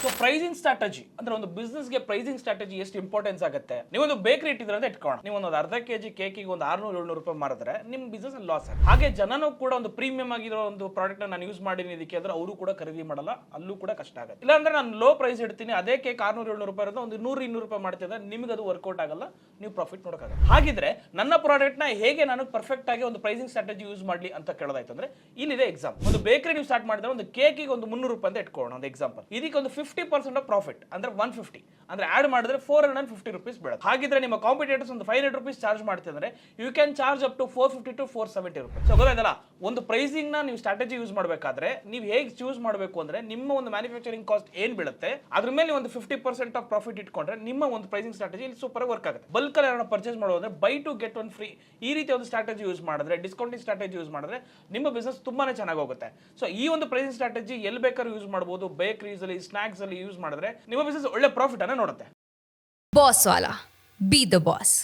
So pricing strategy ಅಂದ್ರೆ ಒಂದು business ಗೆ ಪ್ರೈಸಿಂಗ್ ಸ್ಟ್ರಾಟಜಿ ಎಷ್ಟು ಇಂಪಾರ್ಟೆನ್ಸ್ ಆಗುತ್ತೆ. ನೀವೊಂದು ಬೇಕರಿ ಇಟ್ಟಿದ್ರೆ ಅಂತ ಇಟ್ಕೋಣ, ನೀವು ಒಂದು ಅರ್ಧ ಕೆಜಿ ಕೇಕಿಗೆ ಒಂದು 600-700 ರೂಪಾಯಿ ಮಾರಿದ್ರೆ ನಿಮ್ ಬಿಸ್ನೆಸ್ ಲಾಸ್ ಆಗುತ್ತೆ. ಹಾಗೆ ಜನನು ಕೂಡ ಒಂದು ಪ್ರೀಮಿಯಂ ಆಗಿರೋ ಒಂದು ಪ್ರಾಡಕ್ಟ್ ನಾನು ಯೂಸ್ ಮಾಡಿನಿ ಇದಕ್ಕೆ ಅಂದ್ರೆ ಅವರು ಕೂಡ ಖರೀದಿ ಮಾಡಲ್ಲ, ಅಲ್ಲೂ ಕೂಡ ಕಷ್ಟ ಆಗುತ್ತೆ. ಇಲ್ಲಾಂದ್ರೆ ನಾನು ಲೋ ಪ್ರೈಸ್ ಇಡ್ತೀನಿ, ಅದೇ ಕೇಕ್ 600-700 ರೂಪಾಯಿ ಇರೋದು ಒಂದು 100-200 ರೂಪಾಯಿ ಮಾಡ್ತಿದ್ರೆ ನಿಮ್ಗೆ ಅದು ವರ್ಕೌಟ್ ಆಗಲ್ಲ, ನೀವು ಪ್ರಾಫಿಟ್ ನೋಡೋಕ್ಕಾಗಲ್ಲ. ಹಾಗಿದ್ರೆ ನನ್ನ ಪ್ರಾಡಕ್ಟ್ ನ ಹೇಗೆ ನಾನು ಪರ್ಫೆಕ್ಟ್ ಆಗಿ ಒಂದು ಪ್ರೈಸಿಂಗ್ ಸ್ಟ್ರಾಟಜಿ ಯೂಸ್ ಮಾಡ್ಲಿ ಅಂತ ಕೇಳೋದಾಯ್ತು ಅಂದ್ರೆ ಇಲ್ಲಿದೆ ಎಕ್ಸಾಂಪಲ್. ಒಂದು ಬೇಕರಿ ನೀವು ಸ್ಟಾರ್ಟ್ ಮಾಡಿದ್ರೆ ಒಂದು ಕೇಕಿಗೆ ಒಂದು 300 ರೂಪಾಯಿ ಅಂತ ಇಟ್ಕೊಳ್ಳೋಣ ಒಂದು ಎಕ್ಸಾಂಪಲ್. ಇದಕ್ಕೆ ಒಂದು 50% ಆಫ್ ಪ್ರಾಫಿಟ್ ಅಂದ್ರೆ 150 ಅಂದ್ರೆ ಆಡ್ ಮಾಡಿದ್ರೆ 450 ರೂಪೀಸ್ ಬೀಳುತ್ತೆ. ಹಾಗಿದ್ರೆ ನಿಮ್ಮ ಕಾಂಪಿಟೇಟರ್ಸ್ ಒಂದು 500 ರೂಪೀಸ್ ಚಾರ್ಜ್ ಮಾಡ್ತಿದ್ರೆ you can charge up to 450 to 470 rupees. So ಗೊತ್ತಾಯ್ತಲ್ಲ, ಒಂದು ಪ್ರೈಸಿಂಗ್ ನ ನೀವು ಸ್ಟ್ರಾಟಜಿ ಯೂಸ್ ಮಾಡಬೇಕಾದ್ರೆ ನೀವು ಹೇಗೆ ಚೂಸ್ ಮಾಡಬೇಕು ಅಂದ್ರೆ ನಿಮ್ಮ ಒಂದು ಮ್ಯಾನುಫ್ಯಾಕ್ಚರಿಂಗ್ ಕಾಸ್ಟ್ ಏನ್ ಬೀಳುತ್ತೆ ಅದ್ರ ಮೇಲೆ ಒಂದು 50% ಆಫ್ ಪ್ರಾಫಿಟ್ ಇಟ್ಕೊಂಡ್ರೆ ನಿಮ್ಮ ಒಂದು ಪ್ರೈಸಿಂಗ್ ಸ್ಟ್ರಾಟಜಿ ಇಲ್ಲಿ ಸೂಪರ್ ವರ್ಕ್ ಆಗುತ್ತೆ. ಬಲ್ಕ್ ಅಲ್ಲಿ ಪರ್ಚೇಸ್ ಮಾಡೋದ್ರೆ buy two get one free ಈ ರೀತಿ ಒಂದು ಸ್ಟ್ರಾಟಜಿ ಯೂಸ್ ಮಾಡಿದ್ರೆ, ಡಿಸ್ಕೌಂಟಿಂಗ್ ಸ್ಟ್ರಾಟಜಿ ಯೂಸ್ ಮಾಡಿದ್ರೆ ನಿಮ್ಮ ಬಿಸ್ನೆಸ್ ತುಂಬಾನೇ ಚೆನ್ನಾಗಿ ಹೋಗುತ್ತೆ. ಸೊ ಈ ಒಂದು ಪ್ರೈಸಿಂಗ್ ಸ್ಟ್ರಾಟಜಿ ಎಲ್ಲಿ ಬೇಕಾದ್ರೂ ಯೂಸ್ ಮಾಡಬಹುದು. ಬೇಕರೀಸ್ ಅಲ್ಲಿ, ಸ್ನಾಕ್ಸ್ ಅಲ್ಲಿ ಯೂಸ್ ಮಾಡಿದ್ರೆ ನಿಮ್ಮ ಬಿಸ್ನೆಸ್ ಒಳ್ಳೆ ಪ್ರಾಫಿಟ್ ಅನ್ನ ನೋಡುತ್ತೆ. ಬಾಸ್ ವಾಲಾ, ಬಿ ದ ಬಾಸ್.